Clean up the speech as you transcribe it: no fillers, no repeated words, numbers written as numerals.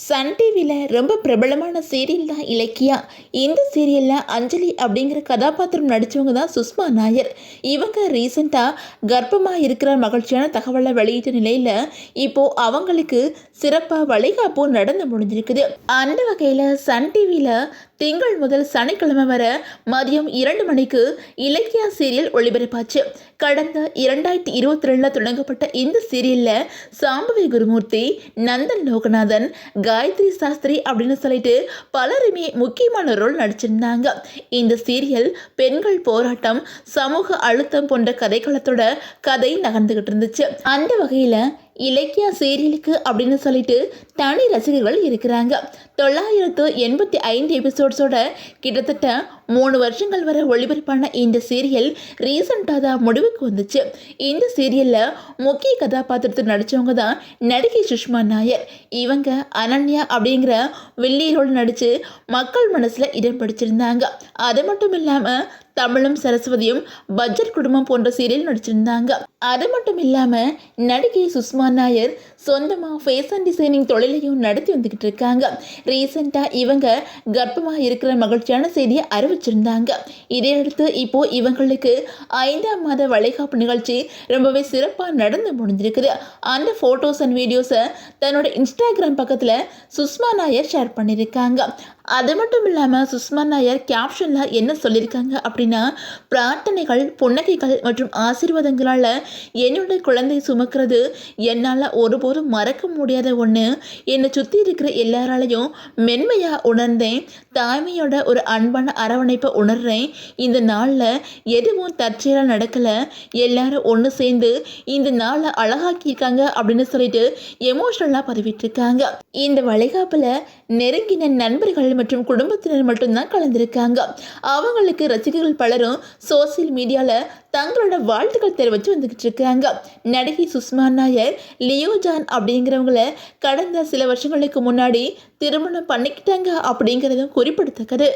Sun டிவியில் ரொம்ப பிரபலமான சீரியல் தான் இலக்கியா. இந்த சீரியலில் அஞ்சலி அப்படிங்கிற கதாபாத்திரம் நடித்தவங்க தான் சுஷ்மா நாயர். இவங்க ரீசெண்டாக கர்ப்பமாக இருக்கிற மகிழ்ச்சியான தகவலை வெளியிட்ட நிலையில் இப்போது அவங்களுக்கு சிறப்பாக வளைகாப்பு நடந்து முடிஞ்சிருக்குது. அந்த வகையில் சன் டிவியில் திங்கள் முதல் சனிக்கிழமை வரை மதியம் 2 மணிக்கு இலக்கியா சீரியல் ஒளிபரப்பாச்சு. கடந்த 2022 தொடங்கப்பட்ட இந்த சீரியலில் சாம்பவி குருமூர்த்தி, நந்தன் லோகநாதன், காயத்ரி சாஸ்திரி அப்படின்னு சொல்லிட்டு பலருமே முக்கியமான ரோல் நடிச்சிருந்தாங்க. இந்த சீரியல் பெண்கள் போராட்டம், சமூக அழுத்தம் போன்ற கதைக்களத்தோட கதை நகர்ந்துகிட்டு இருந்துச்சு. அந்த வகையில் இலக்கியா சீரியலுக்கு அப்படின்னு சொல்லிட்டு தனி ரசிகர்கள் இருக்கிறாங்க. 985 எபிசோட்ஸோட கிட்டத்தட்ட 3 வருஷங்கள் வரை ஒளிபரப்பான இந்த சீரியல் ரீசெண்டாக தான் முடிவுக்கு வந்துச்சு. இந்த சீரியலில் முக்கிய கதாபாத்திரத்தை நடித்தவங்க தான் நடிகை சுஷ்மா நாயர். இவங்க அனன்யா அப்படிங்கிற வில்லியரோடு நடித்து மக்கள் மனசில் இடம் பிடிச்சிருந்தாங்க. அது மட்டும் இல்லாமல் தமிழும் சரஸ்வதியும் பட்ஜெட் குடும்பம் போன்ற சீரியல் நடிச்சிருந்தாங்க. அது மட்டும் இல்லாமல் நடிகை சுஷ்மா நாயர் சொந்தமாக ஃபேஷன் டிசைனிங் தொழிலையும் நடத்தி வந்துக்கிட்டு இருக்காங்க. ரீசெண்டாக இவங்க கர்ப்பமாக இருக்கிற மகிழ்ச்சியான செய்தியை அறிவிச்சிருந்தாங்க. இதையடுத்து இப்போது இவங்களுக்கு 5ஆம் மாத வளைகாப்பு நிகழ்ச்சி ரொம்பவே சிறப்பாக நடந்து முடிஞ்சிருக்குது. அந்த ஃபோட்டோஸ் அண்ட் வீடியோஸை தன்னோட இன்ஸ்டாகிராம் பக்கத்தில் சுஷ்மா நாயர் ஷேர் பண்ணியிருக்காங்க. அது மட்டும் இல்லாமல் சுஷ்மா நாயர் கேப்ஷனில் என்ன சொல்லியிருக்காங்க அப்படின்னா, பிரார்த்தனைகள், புன்னகைகள் மற்றும் ஆசீர்வாதங்களால் என்னோட குழந்தை சுமக்கிறது என்னால் ஒருபோதும் மறக்க முடியாத ஒன்று. என்னை சுற்றி இருக்கிற எல்லாராலையும் மென்மையாக உணர்ந்தேன். தாய்மையோட ஒரு அன்பான அரவணைப்பை உணர்றேன். இந்த நாளில் எதுவும் தற்செயலாக நடக்கலை. எல்லாரும் ஒன்று சேர்ந்து இந்த நாளை அழகாக்கியிருக்காங்க அப்படின்னு சொல்லிட்டு எமோஷனலாக பதிவிட்டிருக்காங்க. இந்த வளைகாப்பில் நெருங்கின நண்பர்கள் மற்றும் குடும்பத்தினர் மட்டும்தான் கலந்திருக்காங்க. அவங்களுக்கு ரசிகர்கள் பலரும் சோசியல் மீடியாவில் தங்களோட வாழ்த்துக்கள் தெரிவித்து வந்துக்கிட்டு இருக்காங்க. நடிகை சுஷ்மா நாயர் லியோஜான் அப்படிங்கிறவங்கள கடந்த சில வருஷங்களுக்கு முன்னாடி திருமணம் பண்ணிக்கிட்டாங்க அப்படிங்கிறதும் குறிப்பிடத்தக்கது.